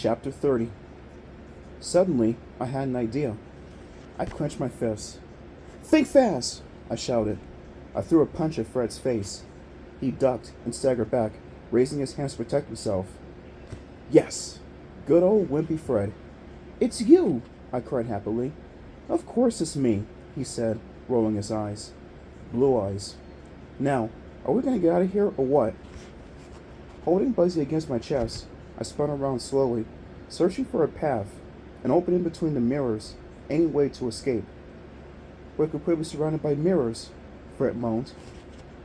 Chapter 30. Suddenly, I had an idea. I clenched my fists. Think fast! I shouted. I threw a punch at Fred's face. He ducked and staggered back, raising his hands to protect himself. Yes! Good old wimpy Fred. It's you! I cried happily. Of course it's me, he said, rolling his eyes. Blue eyes. Now, are we going to get out of here or what? Holding Buzzy against my chest, I spun around slowly, searching for a path, an opening between the mirrors, any way to escape. We're completely surrounded by mirrors, Fred moaned.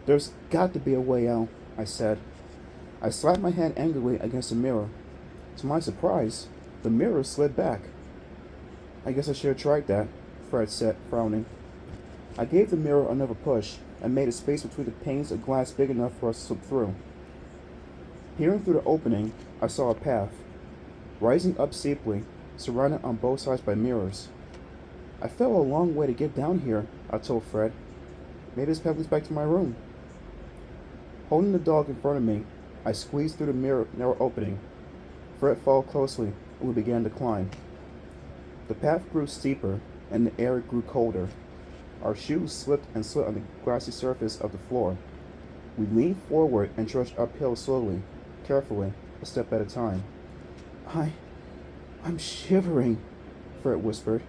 There's got to be a way out, I said. I slapped my hand angrily against the mirror. To my surprise, the mirror slid back. I guess I should have tried that, Fred said, frowning. I gave the mirror another push and made a space between the panes of glass big enough for us to slip through. Peering through the opening, I saw a path, rising up steeply, surrounded on both sides by mirrors. I fell a long way to get down here, I told Fred. Maybe this path leads back to my room. Holding the dog in front of me, I squeezed through the narrow opening. Fred followed closely, and we began to climb. The path grew steeper, and the air grew colder. Our shoes slipped and slid on the glassy surface of the floor. We leaned forward and trudged uphill slowly, carefully, a step at a time. I'm shivering, Fred whispered.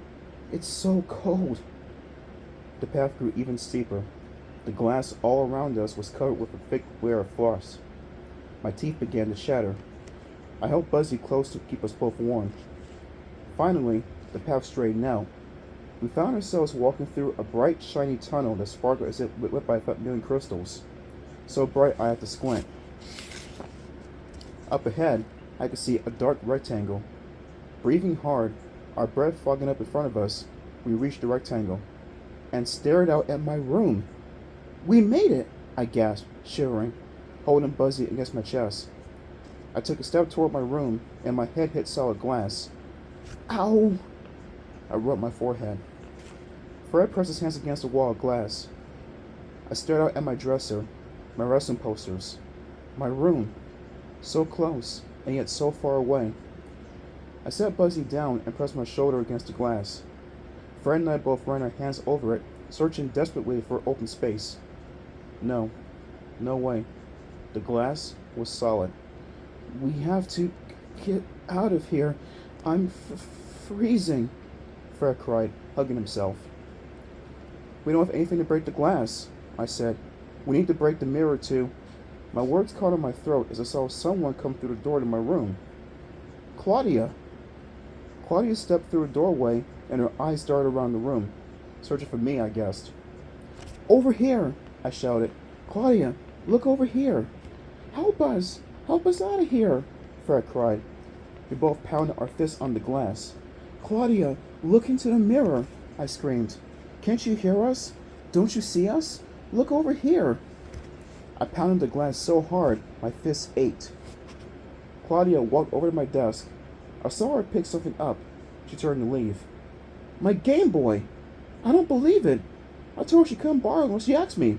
It's so cold. The path grew even steeper. The glass all around us was covered with a thick layer of frost. My teeth began to chatter. I held Buzzy close to keep us both warm. Finally, the path straightened out. We found ourselves walking through a bright, shiny tunnel that sparkled as if lit by a million crystals. So bright I had to squint. Up ahead, I could see a dark rectangle. Breathing hard, our breath fogging up in front of us, we reached the rectangle and stared out at my room. We made it, I gasped, shivering, holding Buzzy against my chest. I took a step toward my room and my head hit solid glass. Ow! I rubbed my forehead. Fred pressed his hands against the wall of glass. I stared out at my dresser, my wrestling posters, my room, so close and yet so far away. I sat Buzzy down and pressed my shoulder against the glass. Fred and I both ran our hands over it, searching desperately for open space. No way. The glass was solid. We have to get out of here. I'm freezing, Fred cried, hugging himself. We don't have anything to break the glass, I said. We need to break the mirror too. My words caught in my throat as I saw someone come through the door to my room. Claudia! Claudia stepped through a doorway and her eyes darted around the room, searching for me, I guessed. Over here, I shouted. Claudia, look over here. Help us! Help us out of here! Fred cried. We both pounded our fists on the glass. Claudia, look into the mirror, I screamed. Can't you hear us? Don't you see us? Look over here. I pounded the glass so hard, my fists ached. Claudia walked over to my desk. I saw her pick something up. She turned to leave. My Game Boy! I don't believe it! I told her she couldn't borrow it unless she asked me.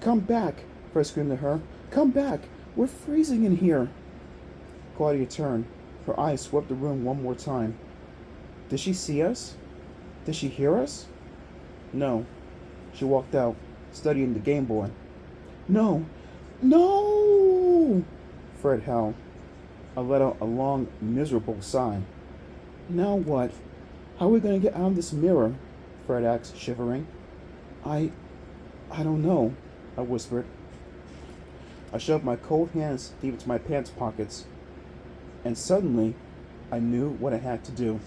Come back, Fred screamed at her. Come back! We're freezing in here! Claudia turned. Her eyes swept the room one more time. Did she see us? Did she hear us? No. She walked out, studying the Game Boy. No! No! Fred howled. I let out a long, miserable sigh. Now what? How are we going to get out of this mirror? Fred asked, shivering. I don't know, I whispered. I shoved my cold hands deep into my pants pockets, and suddenly, I knew what I had to do.